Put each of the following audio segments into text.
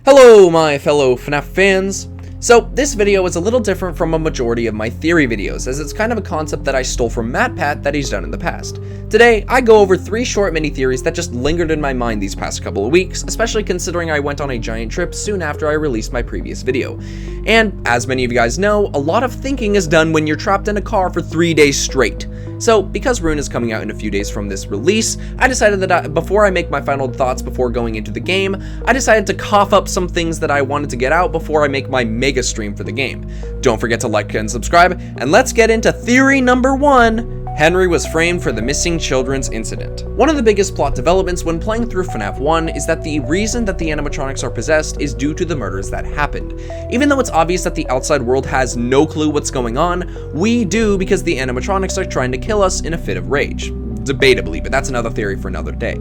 Hello my fellow FNAF fans! So this video is a little different from a majority of my theory videos, as it's kind of a concept that I stole from MatPat that he's done in the past. Today, I go over 3 short mini theories that just lingered in my mind these past couple of weeks, especially considering I went on a giant trip soon after I released my previous video. And as many of you guys know, a lot of thinking is done when you're trapped in a car for 3 days straight. So, because Rune is coming out in a few days from this release, I decided that before I make my final thoughts before going into the game, I decided to cough up some things that I wanted to get out before I make my mega stream for the game. Don't forget to like and subscribe, and let's get into theory number 1. Henry was framed for the missing children's incident. One of the biggest plot developments when playing through FNAF 1 is that the reason that the animatronics are possessed is due to the murders that happened. Even though it's obvious that the outside world has no clue what's going on, we do because the animatronics are trying to kill us in a fit of rage. Debatably, but that's another theory for another day.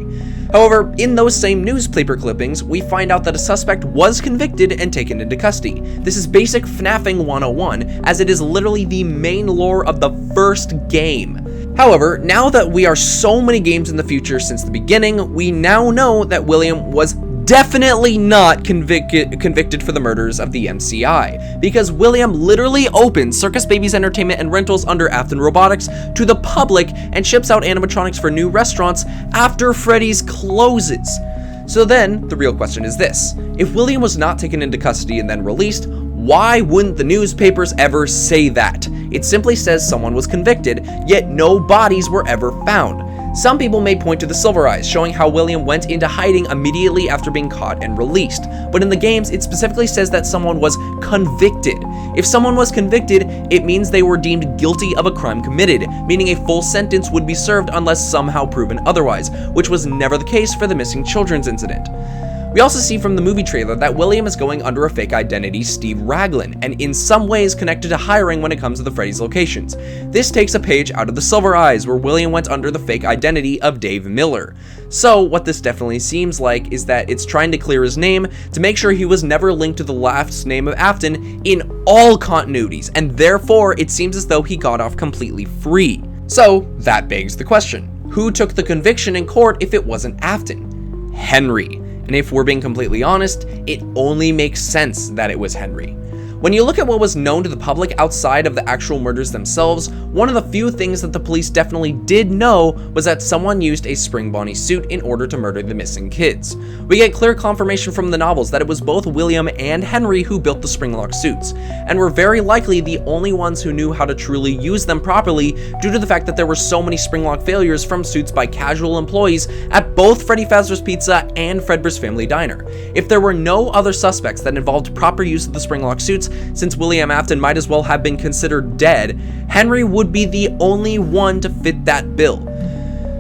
However, in those same newspaper clippings, we find out that a suspect was convicted and taken into custody. This is basic FNAFing 101, as it is literally the main lore of the first game. However, now that we are so many games in the future since the beginning, we now know that William was definitely not convicted for the murders of the MCI, because William literally opens Circus Baby's Entertainment and Rentals under Afton Robotics to the public and ships out animatronics for new restaurants after Freddy's closes. So then, the real question is this: if William was not taken into custody and then released, why wouldn't the newspapers ever say that? It simply says someone was convicted, yet no bodies were ever found. Some people may point to the Silver Eyes, showing how William went into hiding immediately after being caught and released, but in the games it specifically says that someone was convicted. If someone was convicted, it means they were deemed guilty of a crime committed, meaning a full sentence would be served unless somehow proven otherwise, which was never the case for the missing children's incident. We also see from the movie trailer that William is going under a fake identity, Steve Raglan, and in some ways connected to hiring when it comes to the Freddy's locations. This takes a page out of the Silver Eyes, where William went under the fake identity of Dave Miller. So what this definitely seems like is that it's trying to clear his name to make sure he was never linked to the last name of Afton in all continuities, and therefore it seems as though he got off completely free. So that begs the question: who took the conviction in court if it wasn't Afton? Henry. And if we're being completely honest, it only makes sense that it was Henry. When you look at what was known to the public outside of the actual murders themselves, one of the few things that the police definitely did know was that someone used a Spring Bonnie suit in order to murder the missing kids. We get clear confirmation from the novels that it was both William and Henry who built the Springlock suits, and were very likely the only ones who knew how to truly use them properly due to the fact that there were so many Springlock failures from suits by casual employees at both Freddy Fazbear's Pizza and Fredbear's Family Diner. If there were no other suspects that involved proper use of the Springlock suits, since William Afton might as well have been considered dead, Henry would be the only one to fit that bill.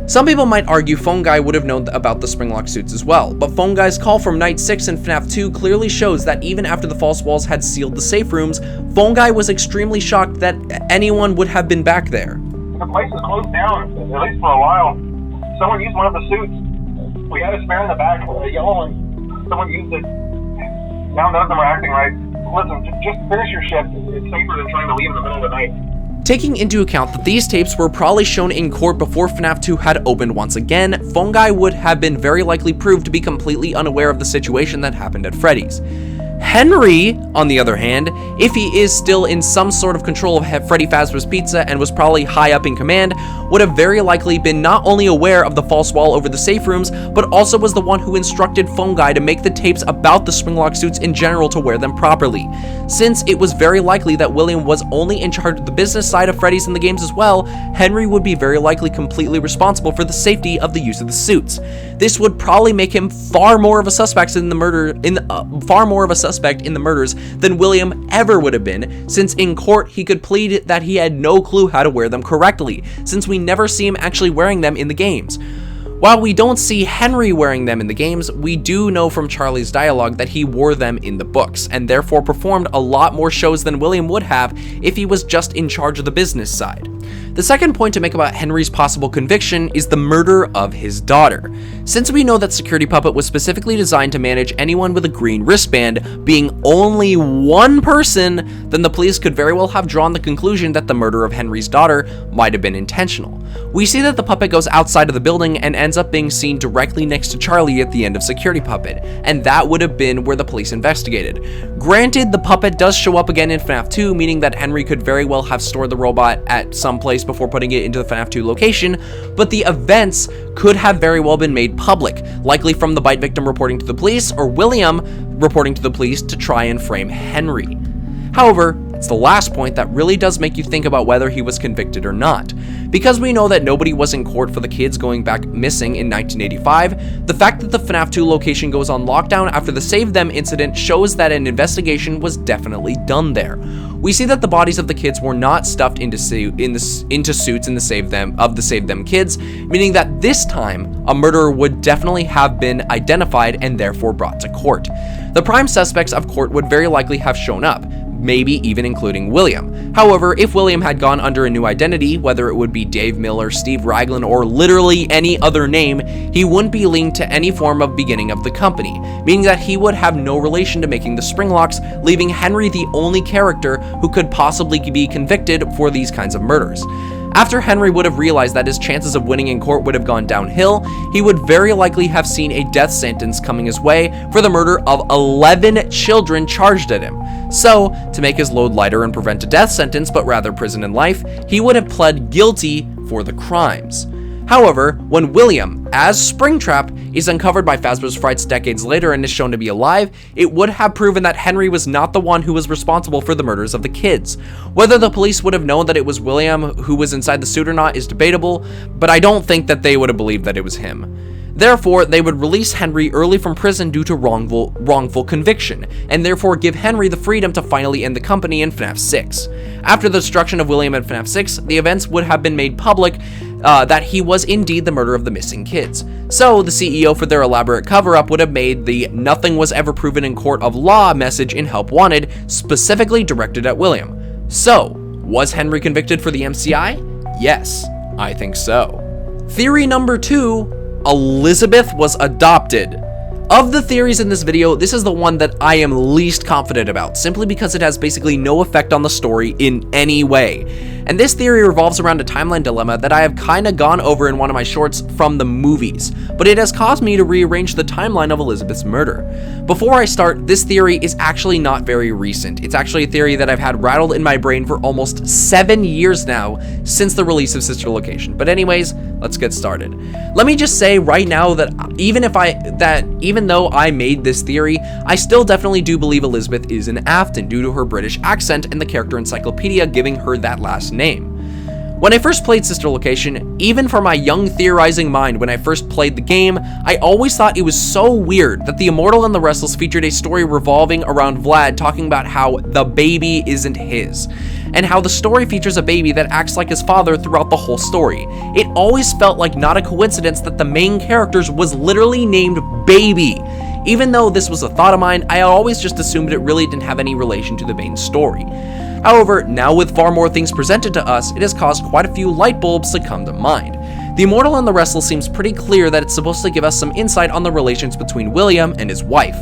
Some people might argue Phone Guy would have known about the Springlock suits as well, but Phone Guy's call from Night 6 in FNAF 2 clearly shows that even after the false walls had sealed the safe rooms, Phone Guy was extremely shocked that anyone would have been back there. The place is closed down, at least for a while. Someone used one of the suits. We had a spare in the back, a yellow one. Someone used it. Now none of them are acting right. Listen, just finish your shift. It's safer than trying to leave in the middle of the night. Taking into account that these tapes were probably shown in court before FNAF 2 had opened once again, Phone Guy would have been very likely proved to be completely unaware of the situation that happened at Freddy's. Henry, on the other hand, if he is still in some sort of control of Freddy Fazbear's Pizza and was probably high up in command, would have very likely been not only aware of the false wall over the safe rooms, but also was the one who instructed Phone Guy to make the tapes about the Springlock suits in general to wear them properly. Since it was very likely that William was only in charge of the business side of Freddy's in the games as well, Henry would be very likely completely responsible for the safety of the use of the suits. This would probably make him far more of a suspect in the murders than William ever would have been, since in court he could plead that he had no clue how to wear them correctly, since we never see him actually wearing them in the games. While we don't see Henry wearing them in the games, we do know from Charlie's dialogue that he wore them in the books, and therefore performed a lot more shows than William would have if he was just in charge of the business side. The second point to make about Henry's possible conviction is the murder of his daughter. Since we know that Security Puppet was specifically designed to manage anyone with a green wristband being only one person, then the police could very well have drawn the conclusion that the murder of Henry's daughter might have been intentional. We see that the puppet goes outside of the building and ends up being seen directly next to Charlie at the end of Security Puppet, and that would have been where the police investigated. Granted, the puppet does show up again in FNAF 2, meaning that Henry could very well have stored the robot at some place before putting it into the FNAF 2 location, but the events could have very well been made public, likely from the bite victim reporting to the police or William reporting to the police to try and frame Henry. However, it's the last point that really does make you think about whether he was convicted or not. Because we know that nobody was in court for the kids going back missing in 1985, the fact that the FNAF 2 location goes on lockdown after the Save Them incident shows that an investigation was definitely done there. We see that the bodies of the kids were not stuffed into suits in the Save Them kids, meaning that this time a murderer would definitely have been identified and therefore brought to court. The prime suspects of court would very likely have shown up, maybe even including William. However, if William had gone under a new identity, whether it would be Dave Miller, Steve Raglan, or literally any other name, he wouldn't be linked to any form of beginning of the company, meaning that he would have no relation to making the spring locks, leaving Henry the only character who could possibly be convicted for these kinds of murders. After Henry would have realized that his chances of winning in court would have gone downhill, he would very likely have seen a death sentence coming his way for the murder of 11 children charged at him. So, to make his load lighter and prevent a death sentence, but rather prison and life, he would have pled guilty for the crimes. However, when William, as Springtrap, is uncovered by Fazbear's Frights decades later and is shown to be alive, it would have proven that Henry was not the one who was responsible for the murders of the kids. Whether the police would have known that it was William who was inside the suit or not is debatable, but I don't think that they would have believed that it was him. Therefore, they would release Henry early from prison due to wrongful conviction, and therefore give Henry the freedom to finally end the company in FNAF 6. After the destruction of William in FNAF 6, the events would have been made public that he was indeed the murderer of the missing kids. So, the CEO for their elaborate cover-up would have made the "nothing was ever proven in court of law" message in Help Wanted specifically directed at William. So, was Henry convicted for the MCI? Yes, I think so. Theory number 2. Elizabeth was adopted. Of the theories in this video, this is the one that I am least confident about, simply because it has basically no effect on the story in any way. And this theory revolves around a timeline dilemma that I have kinda gone over in one of my shorts from the movies, but it has caused me to rearrange the timeline of Elizabeth's murder. Before I start, this theory is actually not very recent. It's actually a theory that I've had rattled in my brain for almost 7 years now since the release of Sister Location. But anyways, let's get started. Let me just say right now that even though I made this theory, I still definitely do believe Elizabeth is an Afton due to her British accent and the character encyclopedia giving her that last name. When I first played Sister Location, even for my young theorizing mind when I first played the game, I always thought it was so weird that The Immortal and the Restless featured a story revolving around Vlad talking about how the baby isn't his, and how the story features a baby that acts like his father throughout the whole story. It always felt like not a coincidence that the main characters was literally named Baby. Even though this was a thought of mine, I always just assumed it really didn't have any relation to the main story. However, now with far more things presented to us, it has caused quite a few light bulbs to come to mind. The Immortal and the Restless seems pretty clear that it's supposed to give us some insight on the relations between William and his wife.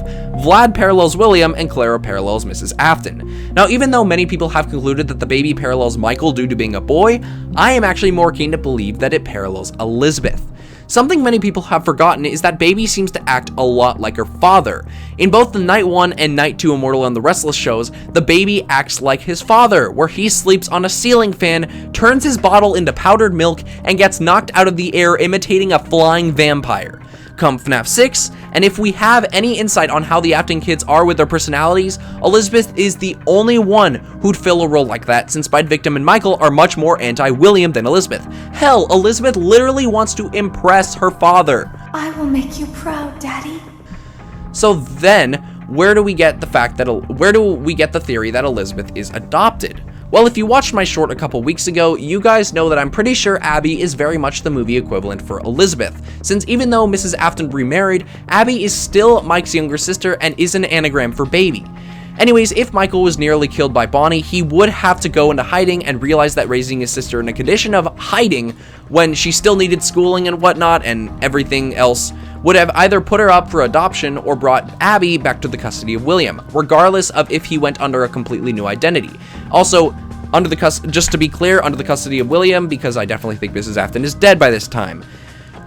Vlad parallels William and Clara parallels Mrs. Afton. Now, even though many people have concluded that the baby parallels Michael due to being a boy, I am actually more keen to believe that it parallels Elizabeth. Something many people have forgotten is that Baby seems to act a lot like her father. In both the Night 1 and Night 2 Immortal and the Restless shows, the baby acts like his father, where he sleeps on a ceiling fan, turns his bottle into powdered milk, and gets knocked out of the air imitating a flying vampire. Come FNAF 6, and if we have any insight on how the Afton kids are with their personalities, Elizabeth is the only one who'd fill a role like that, since Bite Victim and Michael are much more anti-William than Elizabeth. Hell, Elizabeth literally wants to impress her father. I will make you proud, Daddy. So then, where do we get the theory that Elizabeth is adopted? Well, if you watched my short a couple weeks ago, you guys know that I'm pretty sure Abby is very much the movie equivalent for Elizabeth, since even though Mrs. Afton remarried, Abby is still Mike's younger sister and is an anagram for baby. Anyways, if Michael was nearly killed by Bonnie, he would have to go into hiding and realize that raising his sister in a condition of hiding when she still needed schooling and whatnot and everything else would have either put her up for adoption or brought Abby back to the custody of William, regardless of if he went under a completely new identity. Also, just to be clear, under the custody of William, because I definitely think Mrs. Afton is dead by this time.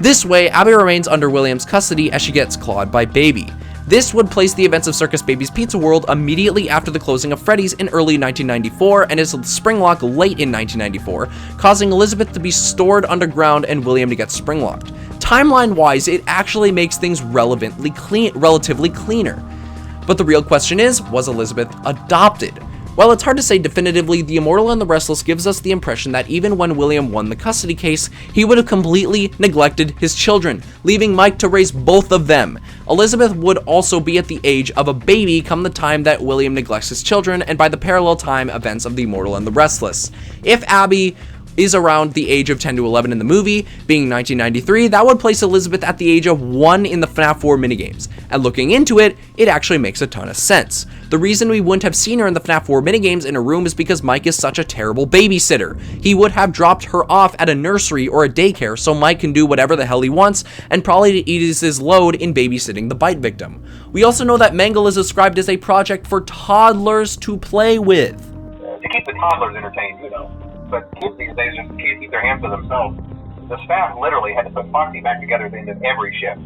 This way, Abby remains under William's custody as she gets clawed by Baby. This would place the events of Circus Baby's Pizza World immediately after the closing of Freddy's in early 1994 and his Springlock late in 1994, causing Elizabeth to be stored underground and William to get Springlocked. Timeline-wise, it actually makes things relatively cleaner. But the real question is, was Elizabeth adopted? While it's hard to say definitively, The Immortal and the Restless gives us the impression that even when William won the custody case, he would have completely neglected his children, leaving Mike to raise both of them. Elizabeth would also be at the age of a baby come the time that William neglects his children, and by the parallel time events of The Immortal and the Restless. If Abby is around the age of 10 to 11 in the movie, being 1993, that would place Elizabeth at the age of 1 in the FNAF 4 minigames. And looking into it, it actually makes a ton of sense. The reason we wouldn't have seen her in the FNAF 4 minigames in a room is because Mike is such a terrible babysitter. He would have dropped her off at a nursery or a daycare so Mike can do whatever the hell he wants and probably ease his load in babysitting the bite victim. We also know that Mangle is described as a project for toddlers to play with. To keep the toddlers entertained, you know. But kids these days just can't keep their hands to themselves. The staff literally had to put Foxy back together at the end of every shift.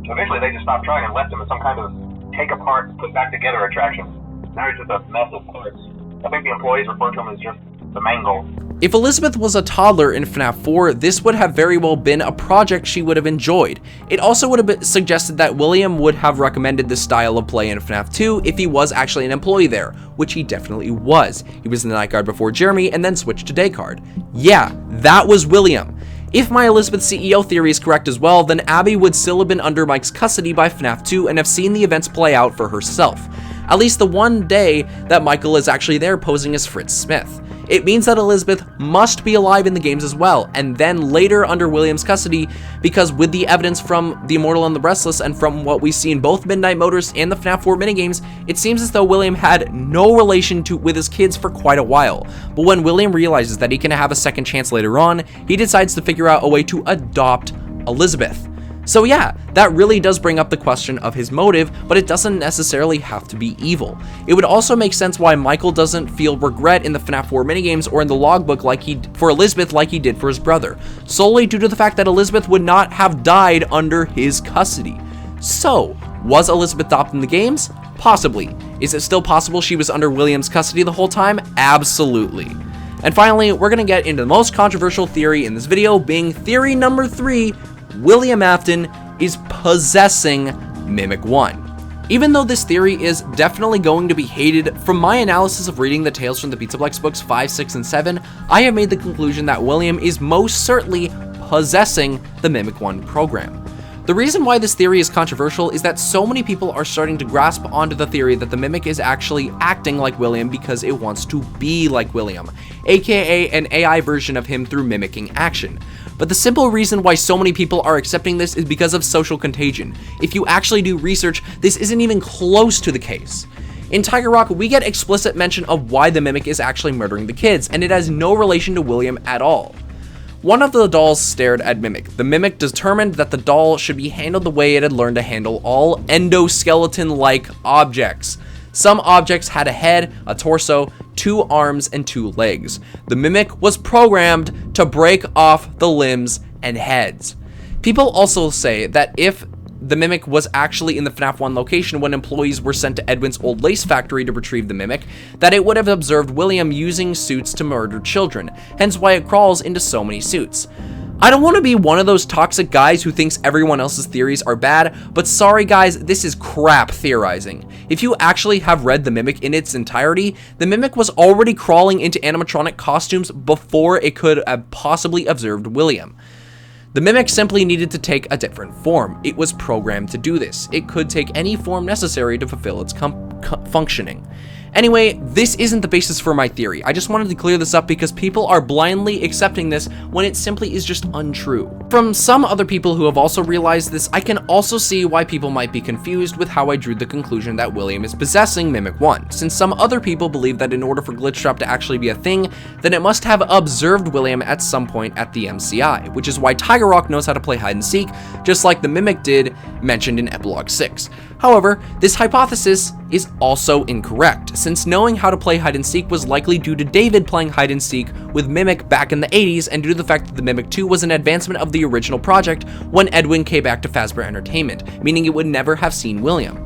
Eventually they just stopped trying and left him in some kind of take apart, put back together attraction. Now he's just a mess of parts. I think the employees refer to him as just the Mangle. If Elizabeth was a toddler in FNAF 4, this would have very well been a project she would have enjoyed. It also would have suggested that William would have recommended this style of play in FNAF 2 if he was actually an employee there, which he definitely was. He was in the night guard before Jeremy and then switched to day guard. Yeah, that was William. If my Elizabeth CEO theory is correct as well, then Abby would still have been under Mike's custody by FNAF 2 and have seen the events play out for herself. At least the one day that Michael is actually there posing as Fritz Smith. It means that Elizabeth must be alive in the games as well, and then later under William's custody, because with the evidence from The Immortal and the Restless and from what we see in both Midnight Motors and the FNAF 4 minigames, it seems as though William had no relation with his kids for quite a while. But when William realizes that he can have a second chance later on, he decides to figure out a way to adopt Elizabeth. So yeah, that really does bring up the question of his motive, but it doesn't necessarily have to be evil. It would also make sense why Michael doesn't feel regret in the FNAF 4 minigames or in the logbook for Elizabeth like he did for his brother, solely due to the fact that Elizabeth would not have died under his custody. So, was Elizabeth adopted in the games? Possibly. Is it still possible she was under William's custody the whole time? Absolutely. And finally, we're gonna get into the most controversial theory in this video, being theory number 3, William Afton is possessing Mimic 1. Even though this theory is definitely going to be hated, from my analysis of reading the Tales from the Pizzaplex books 5, 6, and 7, I have made the conclusion that William is most certainly possessing the Mimic 1 program. The reason why this theory is controversial is that so many people are starting to grasp onto the theory that the Mimic is actually acting like William because it wants to be like William, aka an AI version of him through mimicking action. But the simple reason why so many people are accepting this is because of social contagion. If you actually do research, this isn't even close to the case. In Tiger Rock, we get explicit mention of why the Mimic is actually murdering the kids, and it has no relation to William at all. One of the dolls stared at Mimic. The Mimic determined that the doll should be handled the way it had learned to handle all endoskeleton-like objects. Some objects had a head, a torso, 2 arms, and 2 legs. The Mimic was programmed to break off the limbs and heads. People also say that if the Mimic was actually in the FNAF 1 location when employees were sent to Edwin's old lace factory to retrieve the Mimic, that it would have observed William using suits to murder children, hence why it crawls into so many suits. I don't want to be one of those toxic guys who thinks everyone else's theories are bad, but sorry guys, this is crap theorizing. If you actually have read the Mimic in its entirety, the Mimic was already crawling into animatronic costumes before it could have possibly observed William. The Mimic simply needed to take a different form. It was programmed to do this. It could take any form necessary to fulfill its functioning. Anyway, this isn't the basis for my theory. I just wanted to clear this up because people are blindly accepting this when it simply is just untrue. From some other people who have also realized this, I can also see why people might be confused with how I drew the conclusion that William is possessing Mimic 1, since some other people believe that in order for Glitchtrap to actually be a thing, then it must have observed William at some point at the MCI, which is why Tiger Rock knows how to play hide and seek, just like the Mimic did, mentioned in Epilogue 6. However, this hypothesis is also incorrect, since knowing how to play hide and seek was likely due to David playing hide and seek with Mimic back in the 80s, and due to the fact that the Mimic 2 was an advancement of the original project when Edwin came back to Fazbear Entertainment, meaning it would never have seen William.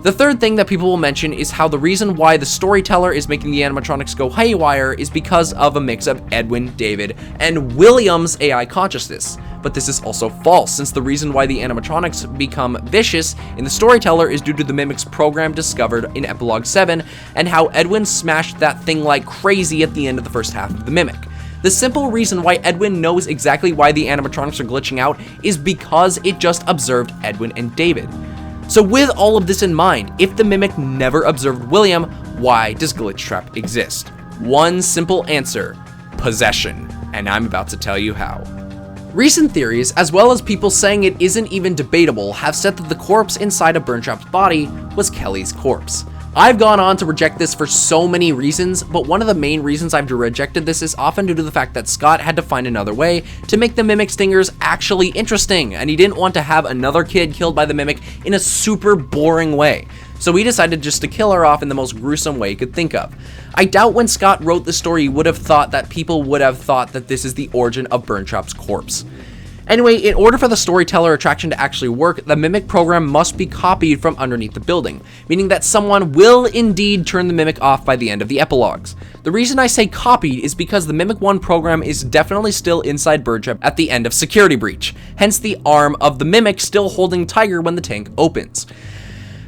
The third thing that people will mention is how the reason why the storyteller is making the animatronics go haywire is because of a mix of Edwin, David, and William's AI consciousness. But this is also false, since the reason why the animatronics become vicious in the storyteller is due to the Mimic's program discovered in Epilogue 7, and how Edwin smashed that thing like crazy at the end of the first half of the Mimic. The simple reason why Edwin knows exactly why the animatronics are glitching out is because it just observed Edwin and David. So with all of this in mind, if the Mimic never observed William, why does Glitchtrap exist? One simple answer: possession, and I'm about to tell you how. Recent theories, as well as people saying it isn't even debatable, have said that the corpse inside of Burntrap's body was Kelly's corpse. I've gone on to reject this for so many reasons, but one of the main reasons I've rejected this is often due to the fact that Scott had to find another way to make the Mimic stingers actually interesting, and he didn't want to have another kid killed by the Mimic in a super boring way. So he decided just to kill her off in the most gruesome way he could think of. I doubt when Scott wrote the story he would have thought that people would have thought that this is the origin of Burntrap's corpse. Anyway, in order for the storyteller attraction to actually work, the Mimic program must be copied from underneath the building, meaning that someone will indeed turn the Mimic off by the end of the epilogues. The reason I say copied is because the Mimic 1 program is definitely still inside Burntrap at the end of Security Breach, hence the arm of the Mimic still holding Tiger when the tank opens.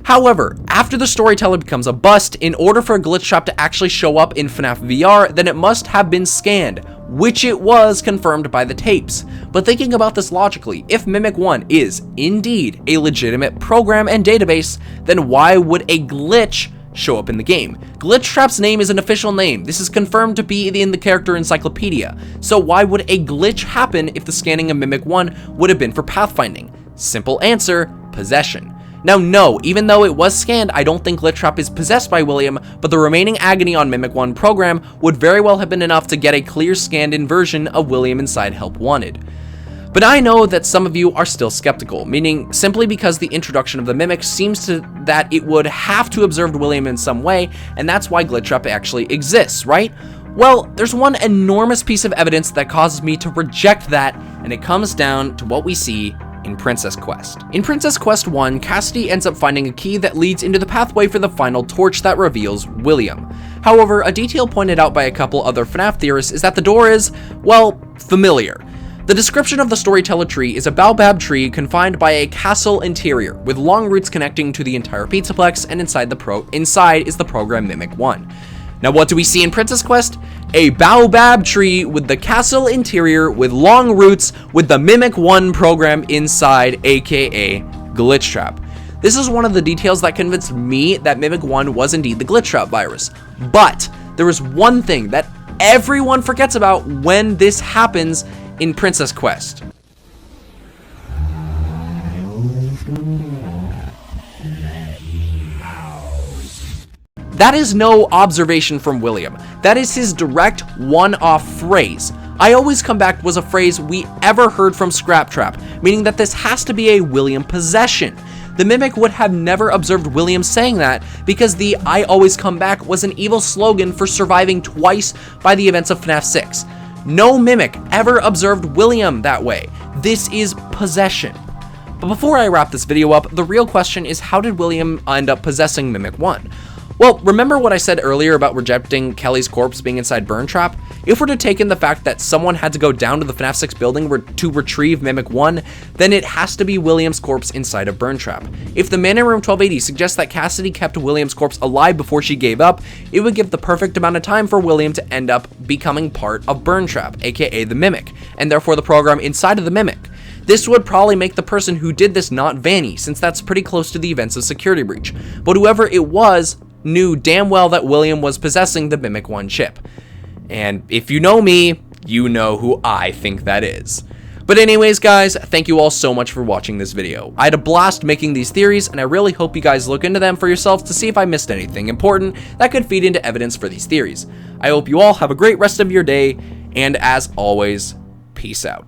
However, after the storyteller becomes a bust, in order for a Glitchtrap to actually show up in FNAF VR, then it must have been scanned, which it was confirmed by the tapes. But thinking about this logically, if Mimic 1 is indeed a legitimate program and database, then why would a glitch show up in the game? Glitchtrap's name is an official name. This is confirmed to be in the character encyclopedia. So why would a glitch happen if the scanning of Mimic 1 would have been for pathfinding? Simple answer: possession. Now no, even though it was scanned, I don't think Glitchtrap is possessed by William, but the remaining agony on Mimic 1 program would very well have been enough to get a clear scanned-in version of William inside Help Wanted. But I know that some of you are still skeptical, meaning simply because the introduction of the Mimic seems to that it would have to observe William in some way, and that's why Glitchtrap actually exists, right? Well, there's one enormous piece of evidence that causes me to reject that, and it comes down to what we see in Princess Quest. In Princess Quest 1, Cassidy ends up finding a key that leads into the pathway for the final torch that reveals William. However, a detail pointed out by a couple other FNAF theorists is that the door is, well, familiar. The description of the storyteller tree is a baobab tree confined by a castle interior, with long roots connecting to the entire Pizzaplex, and inside is the program Mimic 1. Now what do we see in Princess Quest? A baobab tree with the castle interior with long roots with the Mimic 1 program inside, aka Glitchtrap. This is one of the details that convinced me that Mimic 1 was indeed the Glitchtrap virus. But there is one thing that everyone forgets about when this happens in Princess Quest. That is no observation from William. That is his direct one-off phrase. "I always come back" was a phrase we ever heard from Scraptrap, meaning that this has to be a William possession. The Mimic would have never observed William saying that because the "I always come back" was an evil slogan for surviving twice by the events of FNAF 6. No Mimic ever observed William that way. This is possession. But before I wrap this video up, the real question is, how did William end up possessing Mimic 1? Well, remember what I said earlier about rejecting Kelly's corpse being inside Burntrap? If we're to take in the fact that someone had to go down to the FNAF 6 building to retrieve Mimic 1, then it has to be William's corpse inside of Burntrap. If the man in room 1280 suggests that Cassidy kept William's corpse alive before she gave up, it would give the perfect amount of time for William to end up becoming part of Burntrap, aka the Mimic, and therefore the program inside of the Mimic. This would probably make the person who did this not Vanny, since that's pretty close to the events of Security Breach. But whoever it was knew damn well that William was possessing the Mimic 1 chip. And if you know me, you know who I think that is. But anyways, guys, thank you all so much for watching this video. I had a blast making these theories, and I really hope you guys look into them for yourselves to see if I missed anything important that could feed into evidence for these theories. I hope you all have a great rest of your day, and as always, peace out.